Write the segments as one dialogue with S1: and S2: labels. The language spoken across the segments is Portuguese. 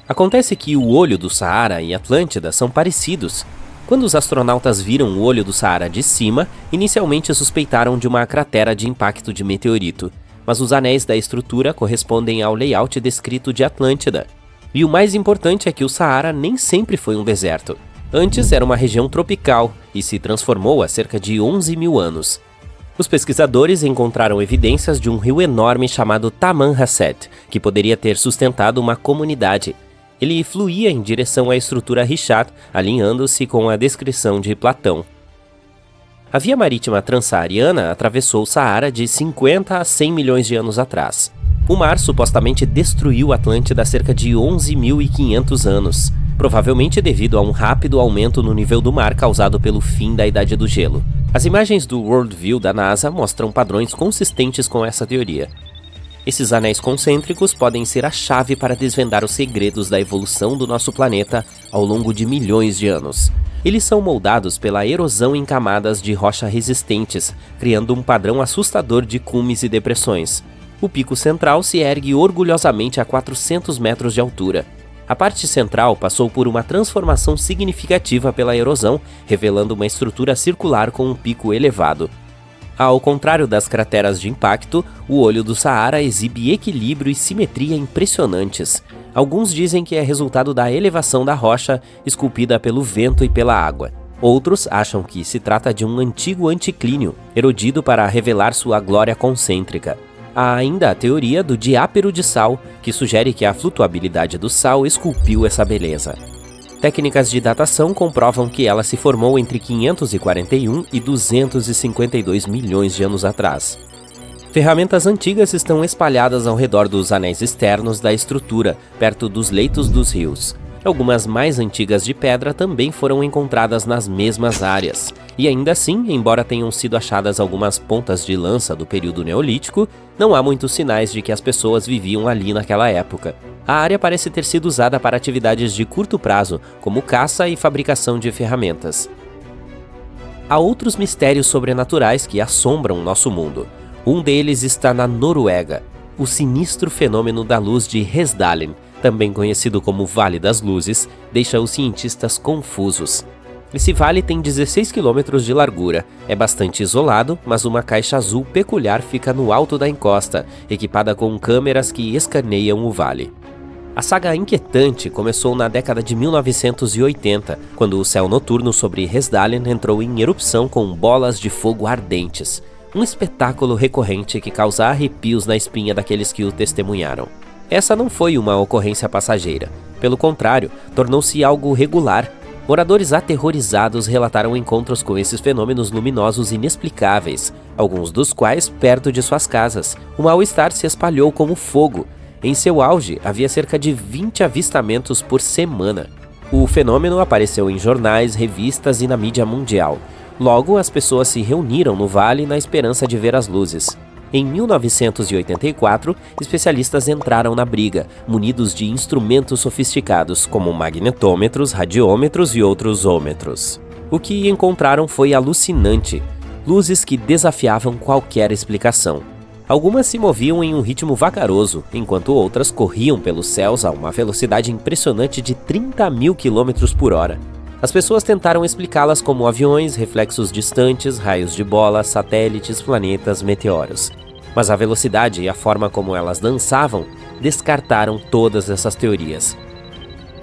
S1: Acontece que o olho do Saara e Atlântida são parecidos. Quando os astronautas viram o olho do Saara de cima, inicialmente suspeitaram de uma cratera de impacto de meteorito, mas os anéis da estrutura correspondem ao layout descrito de Atlântida. E o mais importante é que o Saara nem sempre foi um deserto. Antes era uma região tropical e se transformou há cerca de 11 mil anos. Os pesquisadores encontraram evidências de um rio enorme chamado Tamanrasset, que poderia ter sustentado uma comunidade. Ele fluía em direção à estrutura Richat, alinhando-se com a descrição de Platão. A via marítima transsaariana atravessou o Saara de 50 a 100 milhões de anos atrás. O mar supostamente destruiu Atlântida há cerca de 11.500 anos, provavelmente devido a um rápido aumento no nível do mar causado pelo fim da Idade do Gelo. As imagens do World View da NASA mostram padrões consistentes com essa teoria. Esses anéis concêntricos podem ser a chave para desvendar os segredos da evolução do nosso planeta ao longo de milhões de anos. Eles são moldados pela erosão em camadas de rocha resistentes, criando um padrão assustador de cumes e depressões. O pico central se ergue orgulhosamente a 400 metros de altura. A parte central passou por uma transformação significativa pela erosão, revelando uma estrutura circular com um pico elevado. Ao contrário das crateras de impacto, o olho do Saara exibe equilíbrio e simetria impressionantes. Alguns dizem que é resultado da elevação da rocha, esculpida pelo vento e pela água. Outros acham que se trata de um antigo anticlínio, erodido para revelar sua glória concêntrica. Há ainda a teoria do diápero de sal, que sugere que a flutuabilidade do sal esculpiu essa beleza. Técnicas de datação comprovam que ela se formou entre 541 e 252 milhões de anos atrás. Ferramentas antigas estão espalhadas ao redor dos anéis externos da estrutura, perto dos leitos dos rios. Algumas mais antigas de pedra também foram encontradas nas mesmas áreas. E ainda assim, embora tenham sido achadas algumas pontas de lança do período neolítico, não há muitos sinais de que as pessoas viviam ali naquela época. A área parece ter sido usada para atividades de curto prazo, como caça e fabricação de ferramentas. Há outros mistérios sobrenaturais que assombram nosso mundo. Um deles está na Noruega, o sinistro fenômeno da luz de Hesdalen, também conhecido como Vale das Luzes, deixa os cientistas confusos. Esse vale tem 16 km de largura, é bastante isolado, mas uma caixa azul peculiar fica no alto da encosta, equipada com câmeras que escaneiam o vale. A saga inquietante começou na década de 1980, quando o céu noturno sobre Hesdalen entrou em erupção com bolas de fogo ardentes, um espetáculo recorrente que causa arrepios na espinha daqueles que o testemunharam. Essa não foi uma ocorrência passageira, pelo contrário, tornou-se algo regular. Moradores aterrorizados relataram encontros com esses fenômenos luminosos inexplicáveis, alguns dos quais perto de suas casas. O mal-estar se espalhou como fogo. Em seu auge, havia cerca de 20 avistamentos por semana. O fenômeno apareceu em jornais, revistas e na mídia mundial. Logo, as pessoas se reuniram no vale na esperança de ver as luzes. Em 1984, especialistas entraram na briga, munidos de instrumentos sofisticados como magnetômetros, radiômetros e outros ômetros. O que encontraram foi alucinante, luzes que desafiavam qualquer explicação. Algumas se moviam em um ritmo vagaroso, enquanto outras corriam pelos céus a uma velocidade impressionante de 30.000 km por hora. As pessoas tentaram explicá-las como aviões, reflexos distantes, raios de bola, satélites, planetas, meteoros. Mas a velocidade e a forma como elas dançavam descartaram todas essas teorias.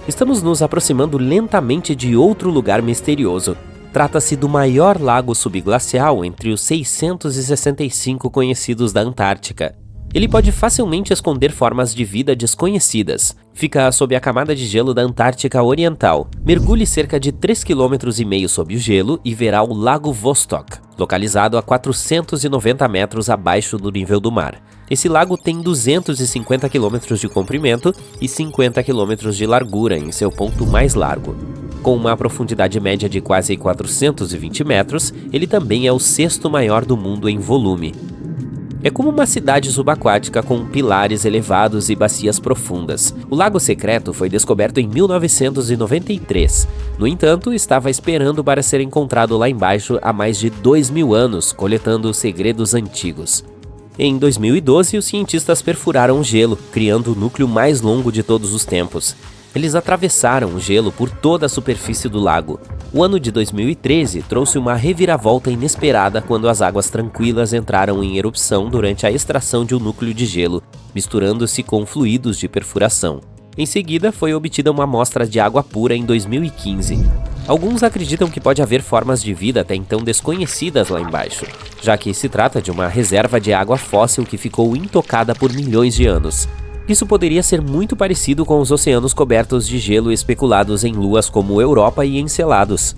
S1: Estamos nos aproximando lentamente de outro lugar misterioso. Trata-se do maior lago subglacial entre os 665 conhecidos da Antártica. Ele pode facilmente esconder formas de vida desconhecidas. Fica sob a camada de gelo da Antártica Oriental. Mergulhe cerca de 3,5 km sob o gelo e verá o Lago Vostok, localizado a 490 metros abaixo do nível do mar. Esse lago tem 250 km de comprimento e 50 km de largura em seu ponto mais largo. Com uma profundidade média de quase 420 metros, ele também é o sexto maior do mundo em volume. É como uma cidade subaquática com pilares elevados e bacias profundas. O Lago Secreto foi descoberto em 1993. No entanto, estava esperando para ser encontrado lá embaixo há mais de 2.000 anos, coletando segredos antigos. Em 2012, os cientistas perfuraram o gelo, criando o núcleo mais longo de todos os tempos. Eles atravessaram o gelo por toda a superfície do lago. O ano de 2013 trouxe uma reviravolta inesperada quando as águas tranquilas entraram em erupção durante a extração de um núcleo de gelo, misturando-se com fluidos de perfuração. Em seguida, foi obtida uma amostra de água pura em 2015. Alguns acreditam que pode haver formas de vida até então desconhecidas lá embaixo, já que se trata de uma reserva de água fóssil que ficou intocada por milhões de anos. Isso poderia ser muito parecido com os oceanos cobertos de gelo especulados em luas como Europa e Encelados.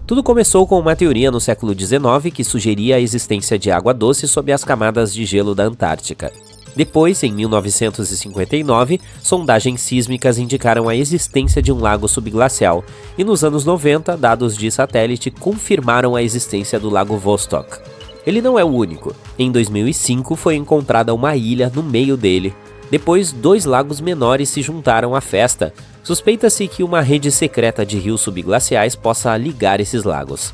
S1: Tudo começou com uma teoria no século XIX que sugeria a existência de água doce sob as camadas de gelo da Antártica. Depois, em 1959, sondagens sísmicas indicaram a existência de um lago subglacial, e nos anos 90, dados de satélite confirmaram a existência do Lago Vostok. Ele não é o único. Em 2005 foi encontrada uma ilha no meio dele. Depois, 2 lagos menores se juntaram à festa. Suspeita-se que uma rede secreta de rios subglaciais possa ligar esses lagos.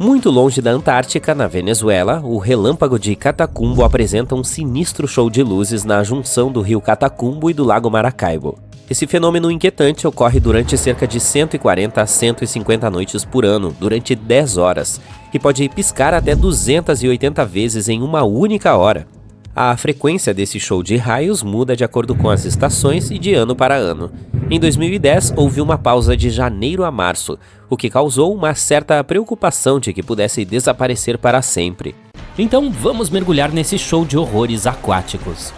S1: Muito longe da Antártica, na Venezuela, o relâmpago de Catacumbo apresenta um sinistro show de luzes na junção do rio Catacumbo e do lago Maracaibo. Esse fenômeno inquietante ocorre durante cerca de 140 a 150 noites por ano, durante 10 horas, e pode piscar até 280 vezes em uma única hora. A frequência desse show de raios muda de acordo com as estações e de ano para ano. Em 2010, houve uma pausa de janeiro a março, o que causou uma certa preocupação de que pudesse desaparecer para sempre.
S2: Então vamos mergulhar nesse show de horrores aquáticos.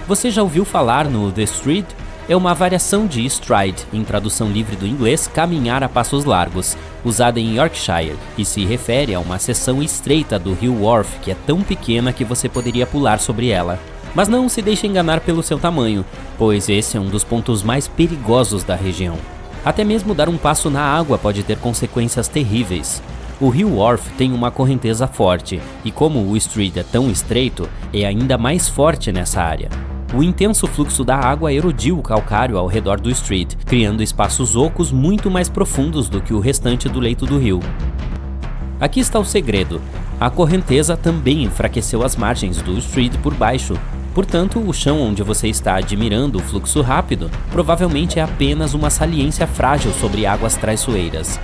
S2: Você já ouviu falar no The Street? É uma variação de stride, em tradução livre do inglês, caminhar a passos largos, usada em Yorkshire, e se refere a uma seção estreita do rio Wharfe que é tão pequena que você poderia pular sobre ela. Mas não se deixe enganar pelo seu tamanho, pois esse é um dos pontos mais perigosos da região. Até mesmo dar um passo na água pode ter consequências terríveis. O rio Wharfe tem uma correnteza forte, e como o Street é tão estreito, é ainda mais forte nessa área. O intenso fluxo da água erodiu o calcário ao redor do Street, criando espaços ocos muito mais profundos do que o restante do leito do rio. Aqui está o segredo. A correnteza também enfraqueceu as margens do Street por baixo. Portanto, o chão onde você está admirando o fluxo rápido provavelmente é apenas uma saliência frágil sobre águas traiçoeiras.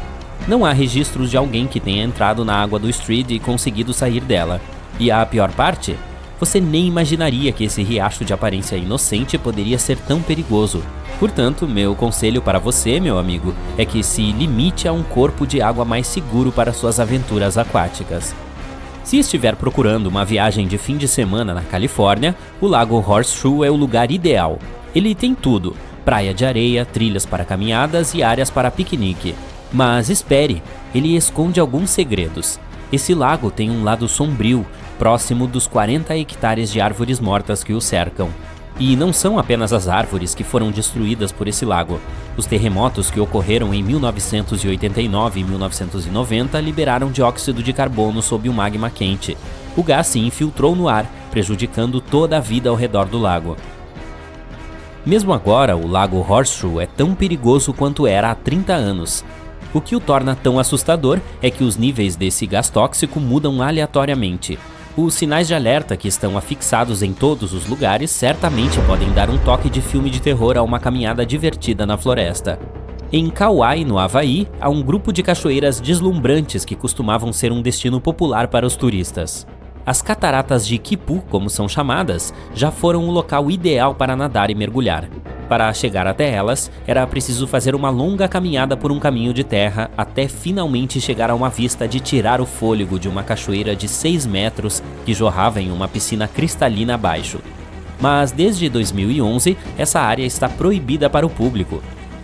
S2: Não há registros de alguém que tenha entrado na água do Street e conseguido sair dela. E a pior parte? Você nem imaginaria que esse riacho de aparência inocente poderia ser tão perigoso. Portanto, meu conselho para você, meu amigo, é que se limite a um corpo de água mais seguro para suas aventuras aquáticas. Se estiver procurando uma viagem de fim de semana na Califórnia, o Lago Horseshoe é o lugar ideal. Ele tem tudo: praia de areia, trilhas para caminhadas e áreas para piquenique. Mas espere, ele esconde alguns segredos. Esse lago tem um lado sombrio, próximo dos 40 hectares de árvores mortas que o cercam. E não são apenas as árvores que foram destruídas por esse lago. Os terremotos que ocorreram em 1989 e 1990 liberaram dióxido de carbono sob o magma quente. O gás se infiltrou no ar, prejudicando toda a vida ao redor do lago. Mesmo agora, o Lago Horseshoe é tão perigoso quanto era há 30 anos. O que o torna tão assustador é que os níveis desse gás tóxico mudam aleatoriamente. Os sinais de alerta que estão afixados em todos os lugares certamente podem dar um toque de filme de terror a uma caminhada divertida na floresta. Em Kauai, no Havaí, há um grupo de cachoeiras deslumbrantes que costumavam ser um destino popular para os turistas. As cataratas de Kipu, como são chamadas, já foram o local ideal para nadar e mergulhar. Para chegar até elas, era preciso fazer uma longa caminhada por um caminho de terra até finalmente chegar a uma vista de tirar o fôlego de uma cachoeira de 6 metros que jorrava em uma piscina cristalina abaixo. Mas desde 2011, essa área está proibida para o público.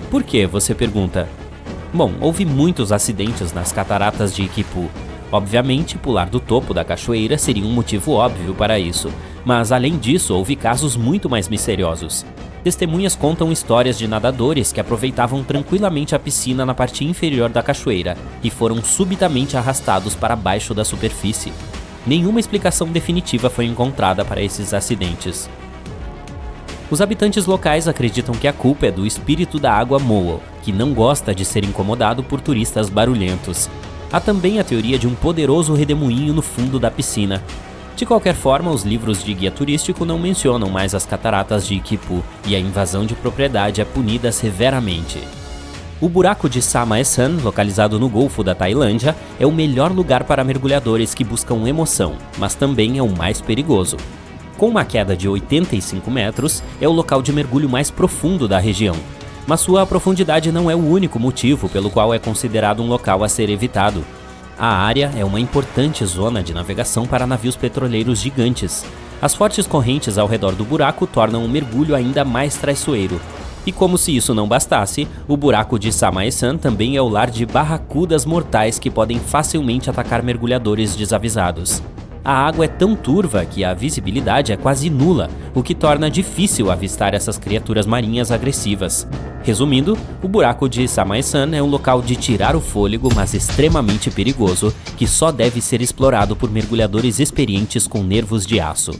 S2: Por quê, você pergunta? Bom, houve muitos acidentes nas cataratas de Kipu. Obviamente, pular do topo da cachoeira seria um motivo óbvio para isso, mas além disso, houve casos muito mais misteriosos. Testemunhas contam histórias de nadadores que aproveitavam tranquilamente a piscina na parte inferior da cachoeira e foram subitamente arrastados para baixo da superfície. Nenhuma explicação definitiva foi encontrada para esses acidentes. Os habitantes locais acreditam que a culpa é do espírito da água Moa, que não gosta de ser incomodado por turistas barulhentos. Há também a teoria de um poderoso redemoinho no fundo da piscina. De qualquer forma, os livros de guia turístico não mencionam mais as cataratas de Kipu, e a invasão de propriedade é punida severamente. O buraco de Samaesan, localizado no Golfo da Tailândia, é o melhor lugar para mergulhadores que buscam emoção, mas também é o mais perigoso. Com uma queda de 85 metros, é o local de mergulho mais profundo da região. Mas sua profundidade não é o único motivo pelo qual é considerado um local a ser evitado. A área é uma importante zona de navegação para navios petroleiros gigantes. As fortes correntes ao redor do buraco tornam o mergulho ainda mais traiçoeiro. E como se isso não bastasse, o buraco de Samaesan também é o lar de barracudas mortais que podem facilmente atacar mergulhadores desavisados. A água é tão turva que a visibilidade é quase nula, o que torna difícil avistar essas criaturas marinhas agressivas. Resumindo, o buraco de Samaesan é um local de tirar o fôlego, mas extremamente perigoso, que só deve ser explorado por mergulhadores experientes com nervos de aço.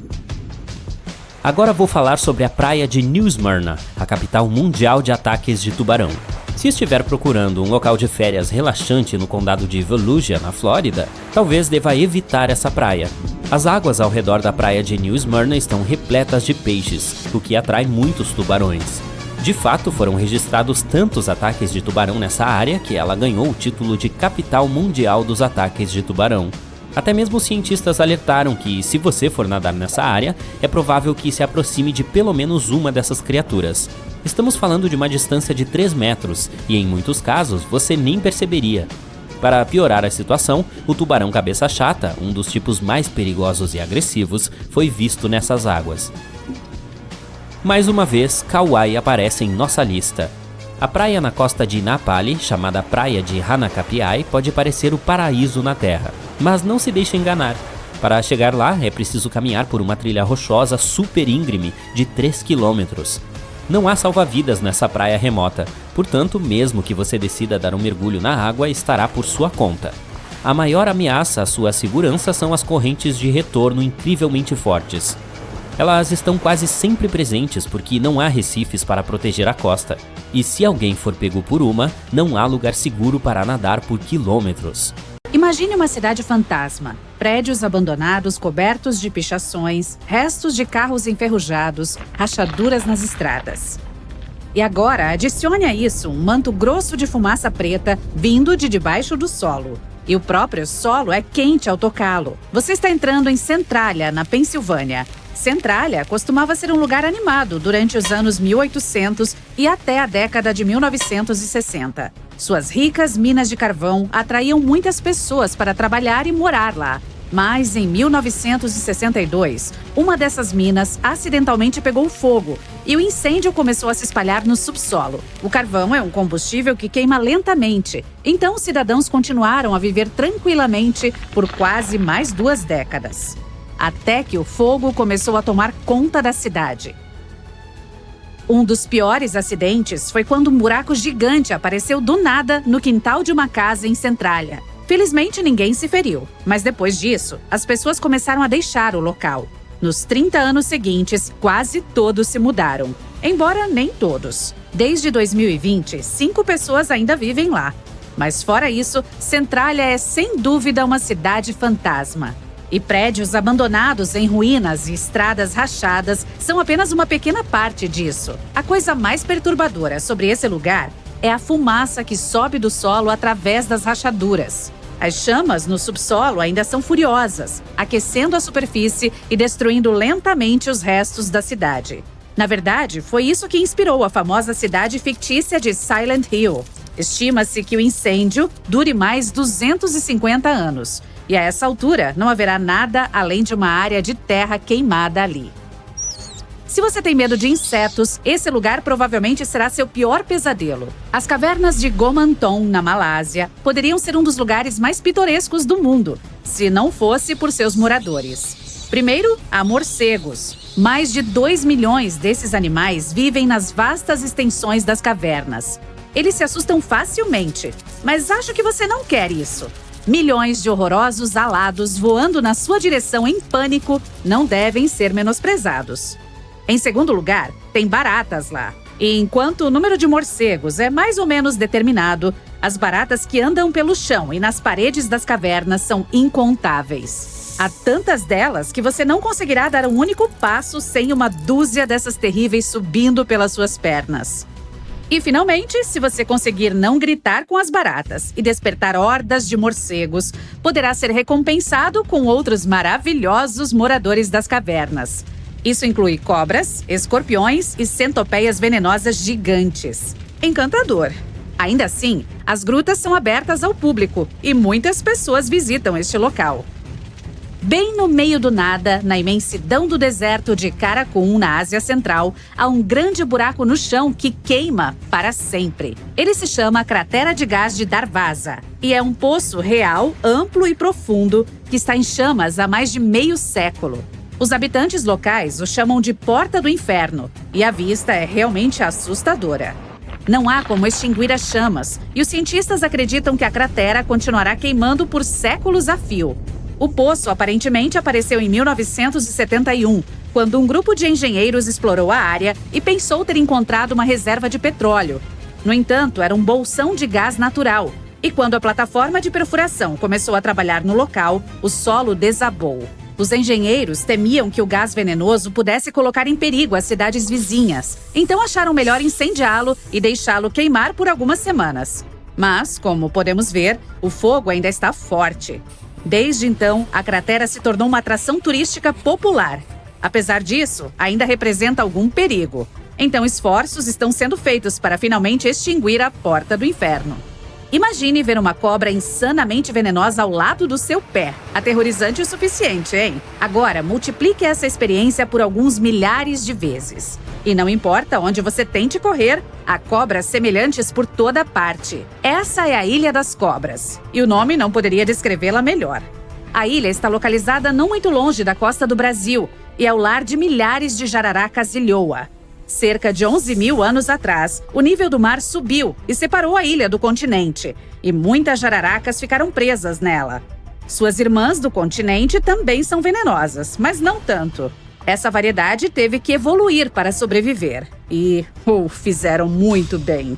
S2: Agora vou falar sobre a praia de New Smyrna, a capital mundial de ataques de tubarão. Se estiver procurando um local de férias relaxante no condado de Volusia, na Flórida, talvez deva evitar essa praia. As águas ao redor da praia de New Smyrna estão repletas de peixes, o que atrai muitos tubarões. De fato, foram registrados tantos ataques de tubarão nessa área que ela ganhou o título de capital mundial dos ataques de tubarão. Até mesmo os cientistas alertaram que, se você for nadar nessa área, é provável que se aproxime de pelo menos uma dessas criaturas. Estamos falando de uma distância de 3 metros e, em muitos casos, você nem perceberia. Para piorar a situação, o tubarão cabeça chata, um dos tipos mais perigosos e agressivos, foi visto nessas águas. Mais uma vez, Kauai aparece em nossa lista. A praia na costa de Napali, chamada Praia de Hanakapiai, pode parecer o paraíso na Terra. Mas não se deixe enganar. Para chegar lá, é preciso caminhar por uma trilha rochosa super íngreme de 3 quilômetros. Não há salva-vidas nessa praia remota, portanto, mesmo que você decida dar um mergulho na água, estará por sua conta. A maior ameaça à sua segurança são as correntes de retorno incrivelmente fortes. Elas estão quase sempre presentes porque não há recifes para proteger a costa. E se alguém for pego por uma, não há lugar seguro para nadar por quilômetros.
S3: Imagine uma cidade fantasma. Prédios abandonados cobertos de pichações, restos de carros enferrujados, rachaduras nas estradas. E agora, adicione a isso um manto grosso de fumaça preta vindo de debaixo do solo. E o próprio solo é quente ao tocá-lo. Você está entrando em Centralia, na Pensilvânia. Centralia costumava ser um lugar animado durante os anos 1800 e até a década de 1960. Suas ricas minas de carvão atraíam muitas pessoas para trabalhar e morar lá. Mas em 1962, uma dessas minas acidentalmente pegou fogo e o incêndio começou a se espalhar no subsolo. O carvão é um combustível que queima lentamente, então os cidadãos continuaram a viver tranquilamente por quase mais 2 décadas. Até que o fogo começou a tomar conta da cidade. Um dos piores acidentes foi quando um buraco gigante apareceu do nada no quintal de uma casa em Centralia. Felizmente, ninguém se feriu, mas depois disso, as pessoas começaram a deixar o local. Nos 30 anos seguintes, quase todos se mudaram, embora nem todos. Desde 2020, 5 pessoas ainda vivem lá. Mas fora isso, Centralia é sem dúvida uma cidade fantasma. E prédios abandonados em ruínas e estradas rachadas são apenas uma pequena parte disso. A coisa mais perturbadora sobre esse lugar é a fumaça que sobe do solo através das rachaduras. As chamas no subsolo ainda são furiosas, aquecendo a superfície e destruindo lentamente os restos da cidade. Na verdade, foi isso que inspirou a famosa cidade fictícia de Silent Hill. Estima-se que o incêndio dure mais 250 anos. E a essa altura, não haverá nada além de uma área de terra queimada ali. Se você tem medo de insetos, esse lugar provavelmente será seu pior pesadelo. As cavernas de Gomanton, na Malásia, poderiam ser um dos lugares mais pitorescos do mundo, se não fosse por seus moradores. Primeiro, há morcegos. Mais de 2 milhões desses animais vivem nas vastas extensões das cavernas. Eles se assustam facilmente, mas acho que você não quer isso. Milhões de horrorosos alados voando na sua direção em pânico não devem ser menosprezados. Em segundo lugar, tem baratas lá. E enquanto o número de morcegos é mais ou menos determinado, as baratas que andam pelo chão e nas paredes das cavernas são incontáveis. Há tantas delas que você não conseguirá dar um único passo sem uma dúzia dessas terríveis subindo pelas suas pernas. E, finalmente, se você conseguir não gritar com as baratas e despertar hordas de morcegos, poderá ser recompensado com outros maravilhosos moradores das cavernas. Isso inclui cobras, escorpiões e centopeias venenosas gigantes. Encantador! Ainda assim, as grutas são abertas ao público e muitas pessoas visitam este local. Bem no meio do nada, na imensidão do deserto de Karakum, na Ásia Central, há um grande buraco no chão que queima para sempre. Ele se chama Cratera de Gás de Darvaza e é um poço real, amplo e profundo que está em chamas há mais de meio século. Os habitantes locais o chamam de Porta do Inferno e a vista é realmente assustadora. Não há como extinguir as chamas e os cientistas acreditam que a cratera continuará queimando por séculos a fio. O poço aparentemente apareceu em 1971, quando um grupo de engenheiros explorou a área e pensou ter encontrado uma reserva de petróleo. No entanto, era um bolsão de gás natural, e quando a plataforma de perfuração começou a trabalhar no local, o solo desabou. Os engenheiros temiam que o gás venenoso pudesse colocar em perigo as cidades vizinhas, então acharam melhor incendiá-lo e deixá-lo queimar por algumas semanas. Mas, como podemos ver, o fogo ainda está forte. Desde então, a cratera se tornou uma atração turística popular. Apesar disso, ainda representa algum perigo. Então, esforços estão sendo feitos para finalmente extinguir a Porta do Inferno. Imagine ver uma cobra insanamente venenosa ao lado do seu pé. Aterrorizante o suficiente, hein? Agora, multiplique essa experiência por alguns milhares de vezes. E não importa onde você tente correr, há cobras semelhantes por toda parte. Essa é a Ilha das Cobras. E o nome não poderia descrevê-la melhor. A ilha está localizada não muito longe da costa do Brasil e é o lar de milhares de jararacas ilhoa. Cerca de 11 mil anos atrás, o nível do mar subiu e separou a ilha do continente, e muitas jararacas ficaram presas nela. Suas irmãs do continente também são venenosas, mas não tanto. Essa variedade teve que evoluir para sobreviver, e fizeram muito bem.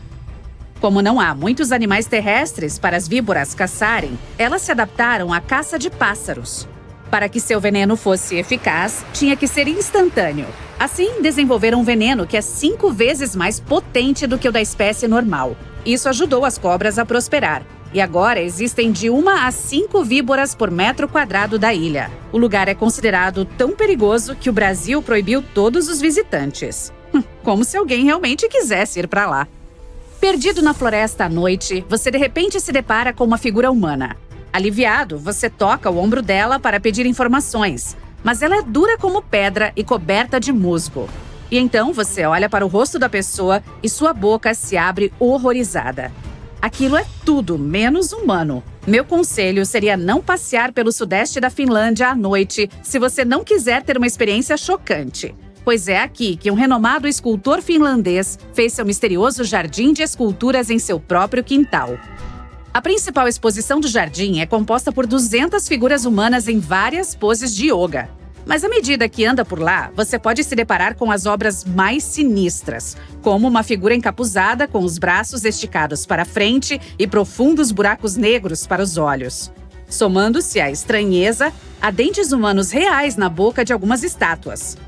S3: Como não há muitos animais terrestres para as víboras caçarem, elas se adaptaram à caça de pássaros. Para que seu veneno fosse eficaz, tinha que ser instantâneo. Assim, desenvolveram um veneno que é 5 vezes mais potente do que o da espécie normal. Isso ajudou as cobras a prosperar. E agora existem de 1 a 5 víboras por metro quadrado da ilha. O lugar é considerado tão perigoso que o Brasil proibiu todos os visitantes. Como se alguém realmente quisesse ir para lá. Perdido na floresta à noite, você de repente se depara com uma figura humana. Aliviado, você toca o ombro dela para pedir informações, mas ela é dura como pedra e coberta de musgo. E então você olha para o rosto da pessoa e sua boca se abre horrorizada. Aquilo é tudo menos humano. Meu conselho seria não passear pelo sudeste da Finlândia à noite se você não quiser ter uma experiência chocante. Pois é aqui que um renomado escultor finlandês fez seu misterioso jardim de esculturas em seu próprio quintal. A principal exposição do jardim é composta por 200 figuras humanas em várias poses de yoga. Mas à medida que anda por lá, você pode se deparar com as obras mais sinistras, como uma figura encapuzada com os braços esticados para frente e profundos buracos negros para os olhos. Somando-se à estranheza, há dentes humanos reais na boca de algumas estátuas.